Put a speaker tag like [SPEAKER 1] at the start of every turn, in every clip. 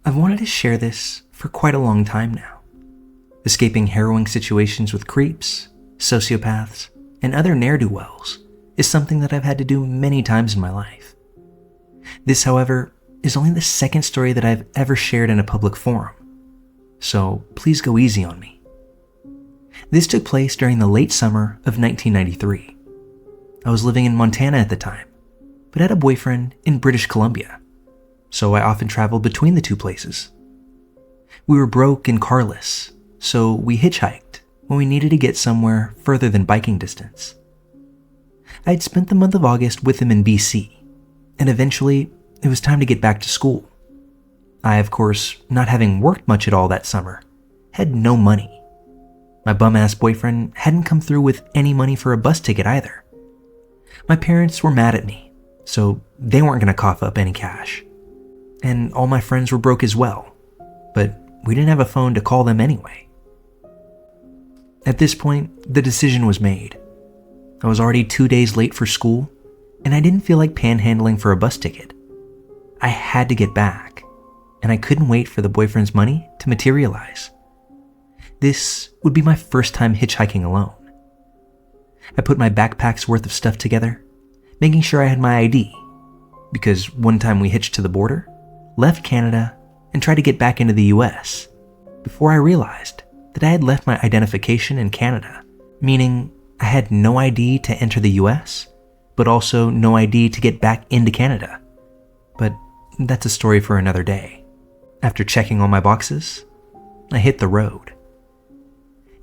[SPEAKER 1] I've wanted to share this for quite a long time now. Escaping harrowing situations with creeps, sociopaths, and other ne'er-do-wells is something that I've had to do many times in my life. This, however, is only the second story that I've ever shared in a public forum, so please go easy on me. This took place during the late summer of 1993. I was living in Montana at the time, but had a boyfriend in British Columbia, so I often traveled between the two places. We were broke and carless, so we hitchhiked when we needed to get somewhere further than biking distance. I had spent the month of August with him in BC, and eventually it was time to get back to school. I, of course, not having worked much at all that summer, had no money. My bum-ass boyfriend hadn't come through with any money for a bus ticket either. My parents were mad at me, so they weren't going to cough up any cash. And all my friends were broke as well, but we didn't have a phone to call them anyway. At this point, the decision was made. I was already 2 days late for school, and I didn't feel like panhandling for a bus ticket. I had to get back, and I couldn't wait for the boyfriend's money to materialize. This would be my first time hitchhiking alone. I put my backpack's worth of stuff together, making sure I had my ID, because one time we hitched to the border, left Canada, and tried to get back into the US, before I realized that I had left my identification in Canada, meaning I had no ID to enter the US, but also no ID to get back into Canada. But that's a story for another day. After checking all my boxes, I hit the road.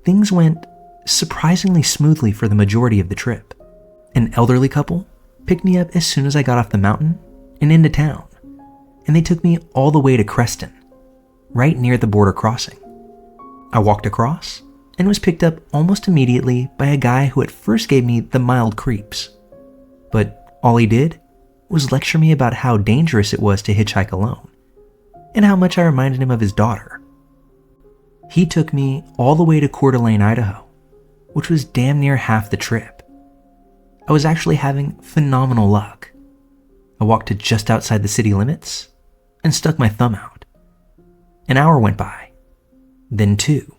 [SPEAKER 1] Things went surprisingly smoothly for the majority of the trip. An elderly couple picked me up as soon as I got off the mountain and into town, and they took me all the way to Creston, right near the border crossing. I walked across and was picked up almost immediately by a guy who at first gave me the mild creeps. But all he did was lecture me about how dangerous it was to hitchhike alone, and how much I reminded him of his daughter. He took me all the way to Coeur d'Alene, Idaho, which was damn near half the trip. I was actually having phenomenal luck. I walked to just outside the city limits and stuck my thumb out. An hour went by, then 2.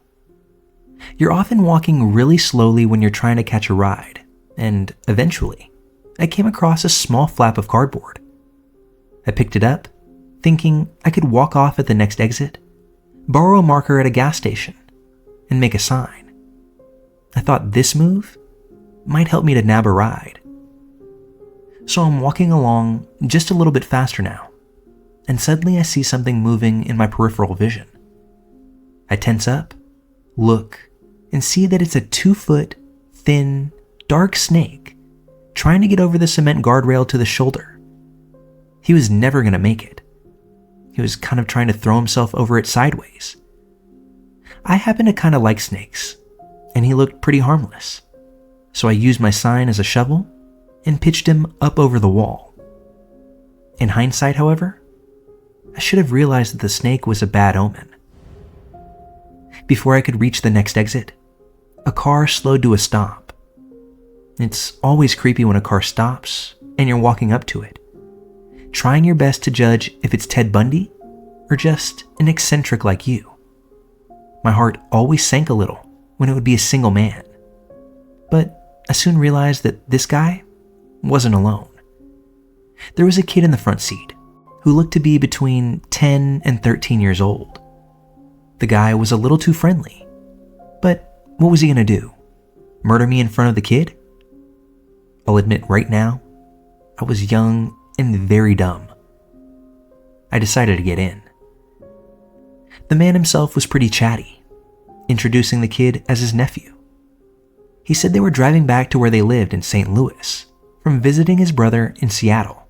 [SPEAKER 1] You're often walking really slowly when you're trying to catch a ride, and eventually, I came across a small flap of cardboard. I picked it up, thinking I could walk off at the next exit, borrow a marker at a gas station, and make a sign. I thought this move might help me to nab a ride. So I'm walking along just a little bit faster now, and suddenly I see something moving in my peripheral vision. I tense up, look, and see that it's a 2-foot, thin, dark snake trying to get over the cement guardrail to the shoulder. He was never going to make it. He was kind of trying to throw himself over it sideways. I happen to kind of like snakes, and he looked pretty harmless. So I used my sign as a shovel and pitched him up over the wall. In hindsight, however, I should have realized that the snake was a bad omen. Before I could reach the next exit, a car slowed to a stop. It's always creepy when a car stops and you're walking up to it, trying your best to judge if it's Ted Bundy or just an eccentric like you. My heart always sank a little when it would be a single man, but I soon realized that this guy wasn't alone. There was a kid in the front seat who looked to be between 10 and 13 years old. The guy was a little too friendly, but what was he gonna do? Murder me in front of the kid? I'll admit right now, I was young and very dumb. I decided to get in. The man himself was pretty chatty, introducing the kid as his nephew. He said they were driving back to where they lived in St. Louis from visiting his brother in Seattle,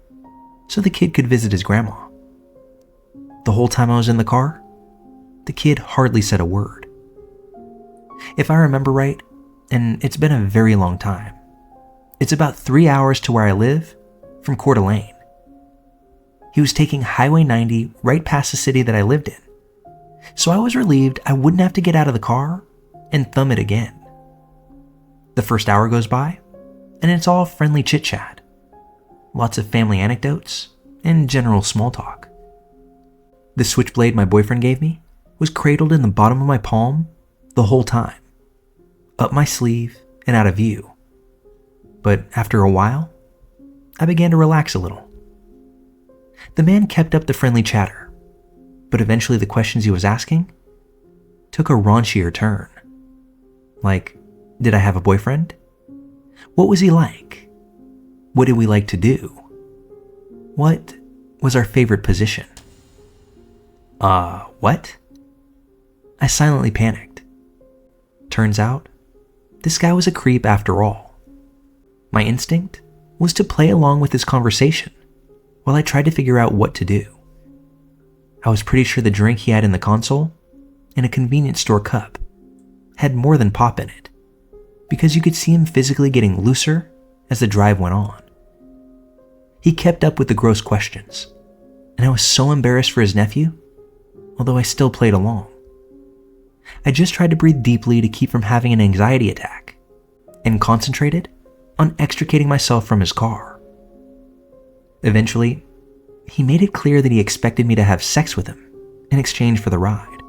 [SPEAKER 1] so the kid could visit his grandma. The whole time I was in the car, the kid hardly said a word. If I remember right, and it's been a very long time, it's about 3 hours to where I live from Coeur d'Alene. He was taking Highway 90 right past the city that I lived in, so I was relieved I wouldn't have to get out of the car and thumb it again. The first hour goes by, and it's all friendly chit-chat. Lots of family anecdotes and general small talk. The switchblade my boyfriend gave me was cradled in the bottom of my palm the whole time, up my sleeve and out of view. But after a while, I began to relax a little. The man kept up the friendly chatter, but eventually the questions he was asking took a raunchier turn. Like, did I have a boyfriend? What was he like? What did we like to do? What was our favorite position? What? I silently panicked. Turns out, this guy was a creep after all. My instinct was to play along with his conversation while I tried to figure out what to do. I was pretty sure the drink he had in the console, in a convenience store cup, had more than pop in it, because you could see him physically getting looser as the drive went on. He kept up with the gross questions, and I was so embarrassed for his nephew, although I still played along. I just tried to breathe deeply to keep from having an anxiety attack, and concentrated on extricating myself from his car. Eventually, he made it clear that he expected me to have sex with him in exchange for the ride.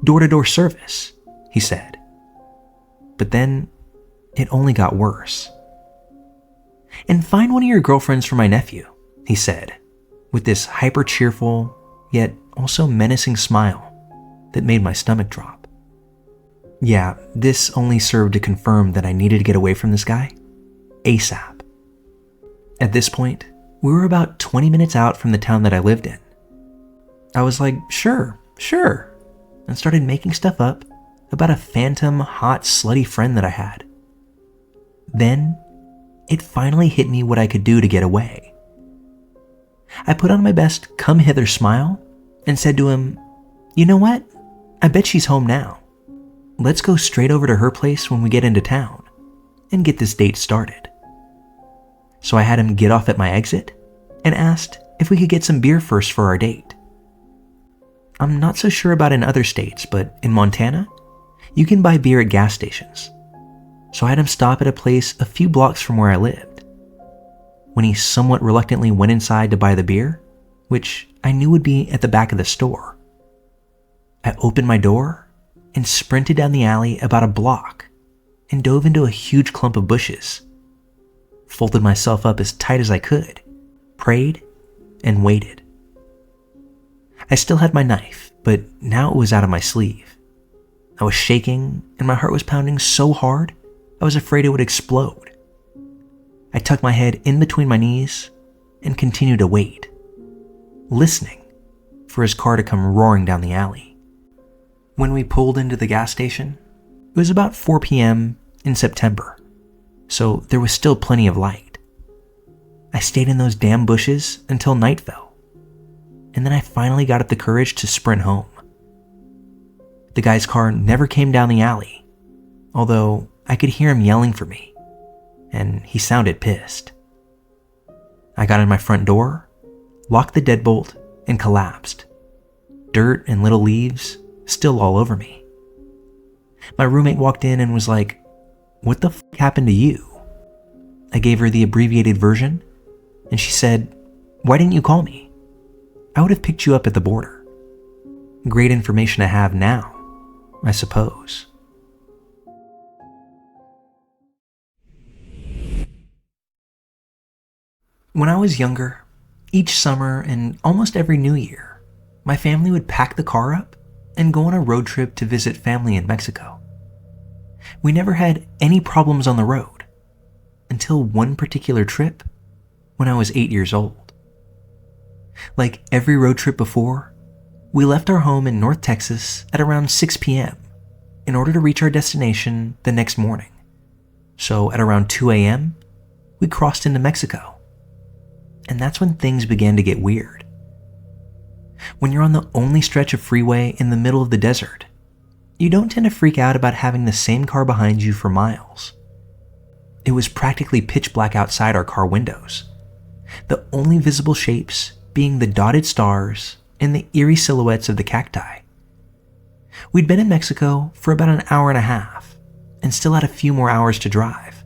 [SPEAKER 1] Door-to-door service, he said. But then, it only got worse. And find one of your girlfriends for my nephew, he said, with this hyper-cheerful, yet also menacing smile that made my stomach drop. Yeah, this only served to confirm that I needed to get away from this guy ASAP. At this point, we were about 20 minutes out from the town that I lived in. I was like, sure, and started making stuff up about a phantom, hot, slutty friend that I had. Then, it finally hit me what I could do to get away. I put on my best come hither smile and said to him, you know what? I bet she's home now. Let's go straight over to her place when we get into town and get this date started. So I had him get off at my exit and asked if we could get some beer first for our date. I'm not so sure about in other states, but in Montana, you can buy beer at gas stations. So I had him stop at a place a few blocks from where I lived. When he somewhat reluctantly went inside to buy the beer, which I knew would be at the back of the store, I opened my door and sprinted down the alley about a block and dove into a huge clump of bushes, folded myself up as tight as I could, prayed, and waited. I still had my knife, but now it was out of my sleeve. I was shaking and my heart was pounding so hard I was afraid it would explode. I tucked my head in between my knees and continued to wait, listening for his car to come roaring down the alley. When we pulled into the gas station, it was about 4 p.m. in September, so there was still plenty of light. I stayed in those damn bushes until night fell, and then I finally got up the courage to sprint home. The guy's car never came down the alley, although I could hear him yelling for me, and he sounded pissed. I got in my front door, locked the deadbolt, and collapsed. Dirt and little leaves still all over me. My roommate walked in and was like, "What the f*** happened to you?" I gave her the abbreviated version, and she said, "Why didn't you call me? I would have picked you up at the border." Great information to have now, I suppose. When I was younger, each summer and almost every New Year, my family would pack the car up and go on a road trip to visit family in Mexico. We never had any problems on the road until one particular trip when I was 8 years old. Like every road trip before, we left our home in North Texas at around 6 p.m. in order to reach our destination the next morning. So at around 2 a.m., we crossed into Mexico. And that's when things began to get weird. When you're on the only stretch of freeway in the middle of the desert, you don't tend to freak out about having the same car behind you for miles. It was practically pitch black outside our car windows, the only visible shapes being the dotted stars and the eerie silhouettes of the cacti. We'd been in Mexico for about an hour and a half and still had a few more hours to drive.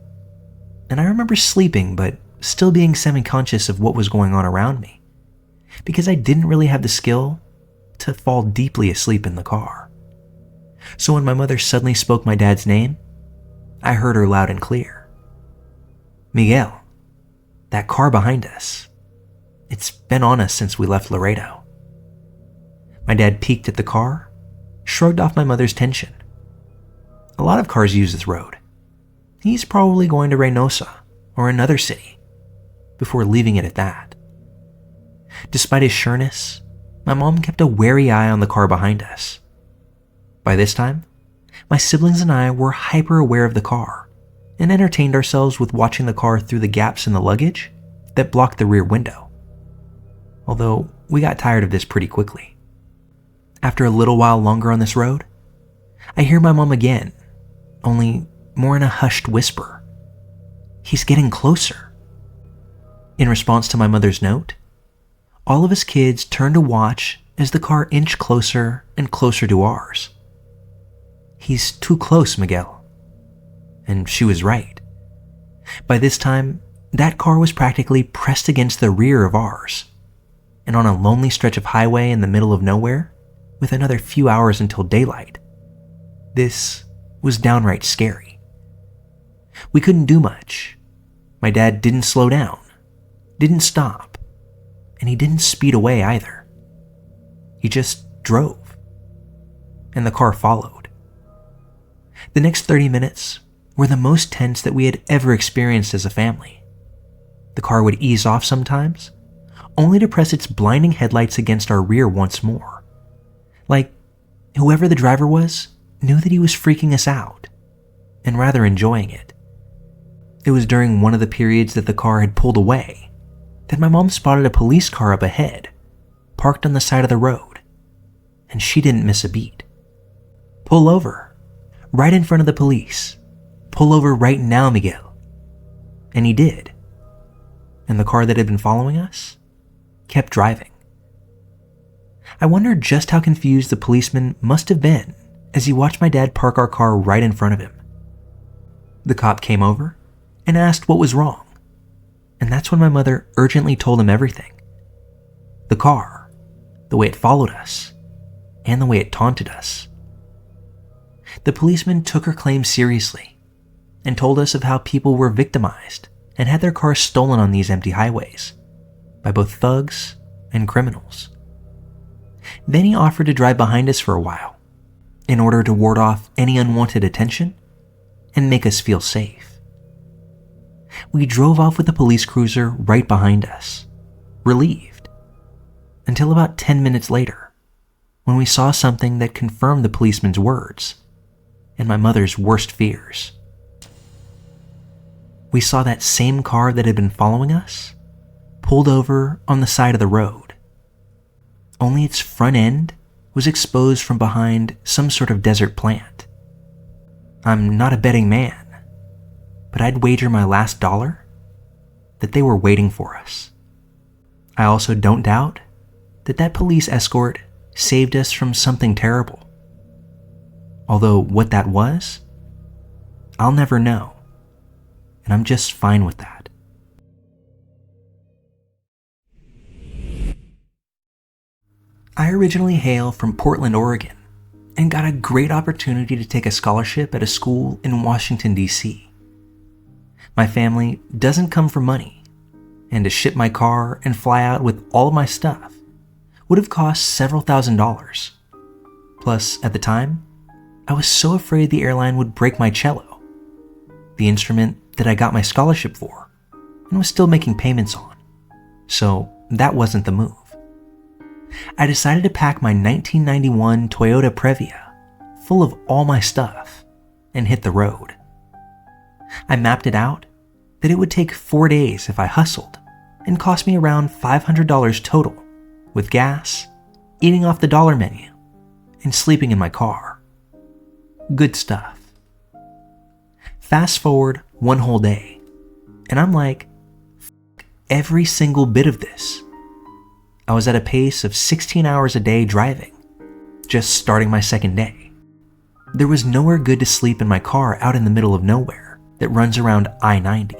[SPEAKER 1] And I remember sleeping, but still being semi-conscious of what was going on around me, because I didn't really have the skill to fall deeply asleep in the car. So when my mother suddenly spoke my dad's name, I heard her loud and clear. "Miguel, that car behind us. It's been on us since we left Laredo." My dad peeked at the car, shrugged off my mother's tension. A lot of cars use this road. He's probably going to Reynosa or another city, before leaving it at that. Despite his sureness, my mom kept a wary eye on the car behind us. By this time, my siblings and I were hyper aware of the car and entertained ourselves with watching the car through the gaps in the luggage that blocked the rear window. Although we got tired of this pretty quickly. After a little while longer on this road, I hear my mom again, only more in a hushed whisper. "He's getting closer." In response to my mother's note, all of us kids turned to watch as the car inched closer and closer to ours. "He's too close, Miguel." And she was right. By this time, that car was practically pressed against the rear of ours, and on a lonely stretch of highway in the middle of nowhere, with another few hours until daylight. This was downright scary. We couldn't do much. My dad didn't slow down, didn't stop, and he didn't speed away either. He just drove, and the car followed. The next 30 minutes were the most tense that we had ever experienced as a family. The car would ease off sometimes, only to press its blinding headlights against our rear once more. Like, whoever the driver was knew that he was freaking us out, and rather enjoying it. It was during one of the periods that the car had pulled away that my mom spotted a police car up ahead, parked on the side of the road, and she didn't miss a beat. "Pull over, right in front of the police. Pull over right now, Miguel." And he did. And the car that had been following us kept driving. I wondered just how confused the policeman must have been as he watched my dad park our car right in front of him. The cop came over and asked what was wrong, and that's when my mother urgently told him everything. The car, the way it followed us, and the way it taunted us. The policeman took her claim seriously and told us of how people were victimized and had their cars stolen on these empty highways by both thugs and criminals. Then he offered to drive behind us for a while in order to ward off any unwanted attention and make us feel safe. We drove off with the police cruiser right behind us, relieved, until about 10 minutes later, when we saw something that confirmed the policeman's words and my mother's worst fears. We saw that same car that had been following us pulled over on the side of the road. Only its front end was exposed from behind some sort of desert plant. I'm not a betting man, but I'd wager my last dollar that they were waiting for us. I also don't doubt that that police escort saved us from something terrible. Although what that was, I'll never know, and I'm just fine with that. I originally hail from Portland, Oregon, and got a great opportunity to take a scholarship at a school in Washington, D.C. My family doesn't come from money, and to ship my car and fly out with all of my stuff would have cost several $1,000s. Plus, at the time, I was so afraid the airline would break my cello, the instrument that I got my scholarship for and was still making payments on. So that wasn't the move. I decided to pack my 1991 Toyota Previa full of all my stuff and hit the road. I mapped it out that it would take 4 days if I hustled and cost me around $500 total with gas, eating off the dollar menu, and sleeping in my car. Good stuff. Fast forward one whole day, and I'm like, every single bit of this. I was at a pace of 16 hours a day driving, just starting my second day. There was nowhere good to sleep in my car out in the middle of nowhere that runs around I-90.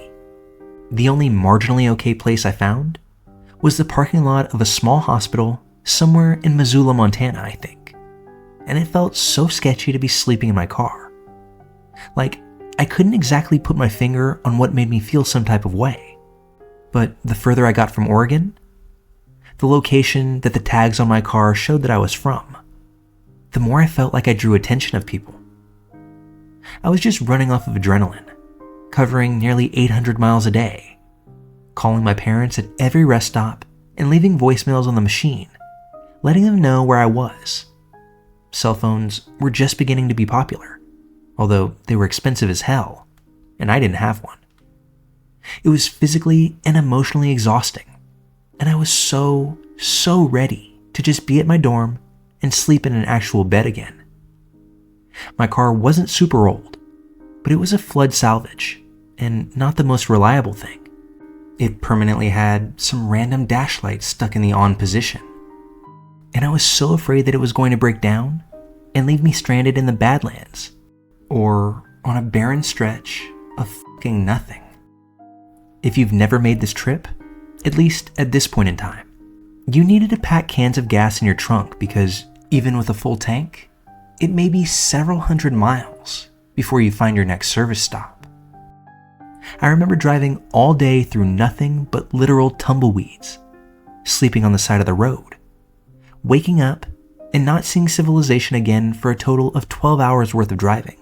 [SPEAKER 1] The only marginally okay place I found was the parking lot of a small hospital somewhere in Missoula, Montana, I think. And it felt so sketchy to be sleeping in my car. Like, I couldn't exactly put my finger on what made me feel some type of way. But the further I got from Oregon, the location that the tags on my car showed that I was from, the more I felt like I drew attention of people. I was just running off of adrenaline, covering nearly 800 miles a day, calling my parents at every rest stop and leaving voicemails on the machine, letting them know where I was. Cell phones were just beginning to be popular, although they were expensive as hell, and I didn't have one. It was physically and emotionally exhausting, and I was so ready to just be at my dorm and sleep in an actual bed again. My car wasn't super old, but it was a flood salvage, and not the most reliable thing. It permanently had some random dash lights stuck in the on position, and I was so afraid that it was going to break down and leave me stranded in the Badlands, or on a barren stretch of fucking nothing. If you've never made this trip, at least at this point in time, you needed to pack cans of gas in your trunk because even with a full tank, it may be several hundred miles before you find your next service stop. I remember driving all day through nothing but literal tumbleweeds, sleeping on the side of the road, waking up and not seeing civilization again for a total of 12 hours worth of driving.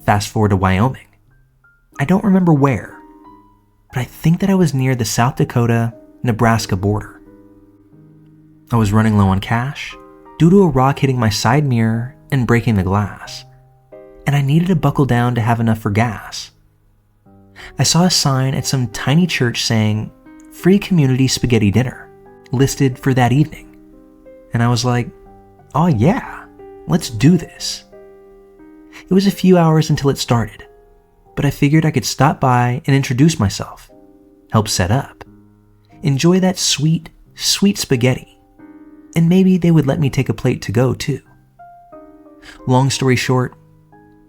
[SPEAKER 1] Fast forward to Wyoming. I don't remember where, but I think that I was near the South Dakota-Nebraska border. I was running low on cash due to a rock hitting my side mirror and breaking the glass, and I needed to buckle down to have enough for gas. I saw a sign at some tiny church saying, "Free community spaghetti dinner," listed for that evening. And I was like, oh yeah, let's do this. It was a few hours until it started, but I figured I could stop by and introduce myself, help set up, enjoy that sweet spaghetti, and maybe they would let me take a plate to go too. Long story short,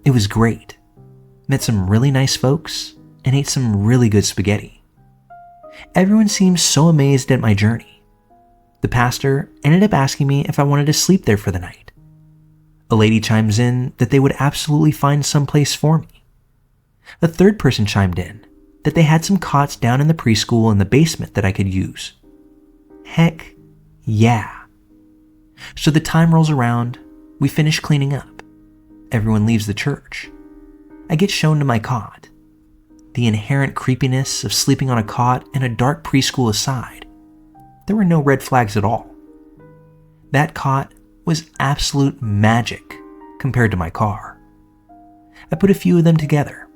[SPEAKER 1] it was great. Met some really nice folks and ate some really good spaghetti. Everyone seemed so amazed at my journey. The pastor ended up asking me if I wanted to sleep there for the night. A lady chimes in that they would absolutely find some place for me. A third person chimed in that they had some cots down in the preschool in the basement that I could use. Heck yeah. So the time rolls around, we finish cleaning up. Everyone leaves the church. I get shown to my cot. The inherent creepiness of sleeping on a cot in a dark preschool aside, there were no red flags at all. That cot was absolute magic compared to my car. I put a few of them together,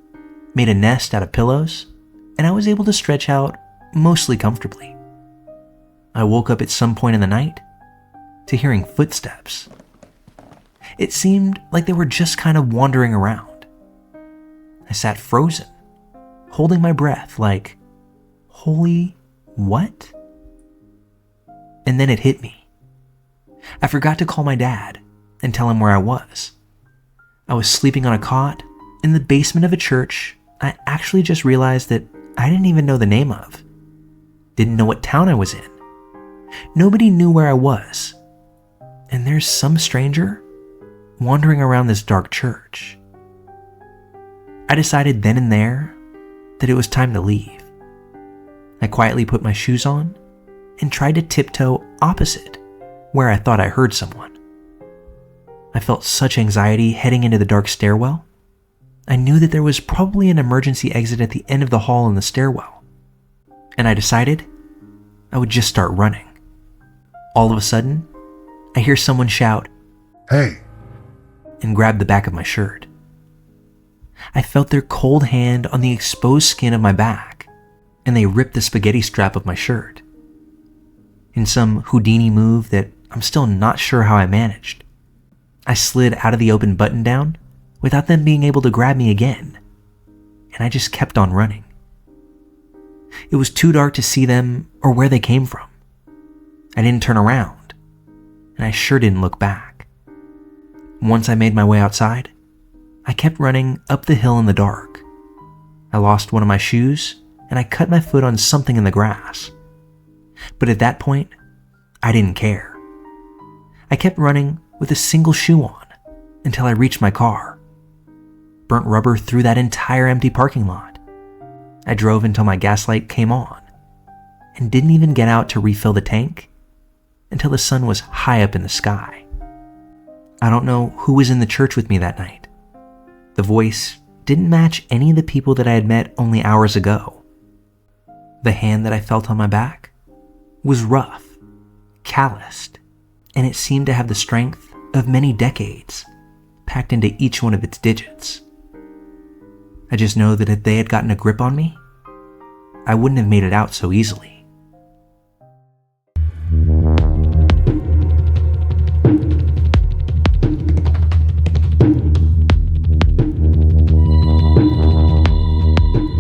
[SPEAKER 1] made a nest out of pillows, and I was able to stretch out mostly comfortably. I woke up at some point in the night to hearing footsteps. It seemed like they were just kind of wandering around. I sat frozen, holding my breath like, holy what? And then it hit me. I forgot to call my dad and tell him where I was. I was sleeping on a cot in the basement of a church I actually just realized that I didn't even know the name of. Didn't know what town I was in. Nobody knew where I was. And there's some stranger wandering around this dark church. I decided then and there that it was time to leave. I quietly put my shoes on and tried to tiptoe opposite where I thought I heard someone. I felt such anxiety heading into the dark stairwell. I knew that there was probably an emergency exit at the end of the hall in the stairwell, and I decided I would just start running. All of a sudden, I hear someone shout, "Hey," and grab the back of my shirt. I felt their cold hand on the exposed skin of my back, and they ripped the spaghetti strap of my shirt. In some Houdini move that I'm still not sure how I managed, I slid out of the open button down without them being able to grab me again, and I just kept on running. It was too dark to see them or where they came from. I didn't turn around, and I sure didn't look back. Once I made my way outside, I kept running up the hill in the dark. I lost one of my shoes, and I cut my foot on something in the grass. But at that point, I didn't care. I kept running with a single shoe on until I reached my car. Burnt rubber through that entire empty parking lot. I drove until my gas light came on and didn't even get out to refill the tank until the sun was high up in the sky. I don't know who was in the church with me that night. The voice didn't match any of the people that I had met only hours ago. The hand that I felt on my back was rough, calloused, and it seemed to have the strength of many decades packed into each one of its digits. I just know that if they had gotten a grip on me, I wouldn't have made it out so easily.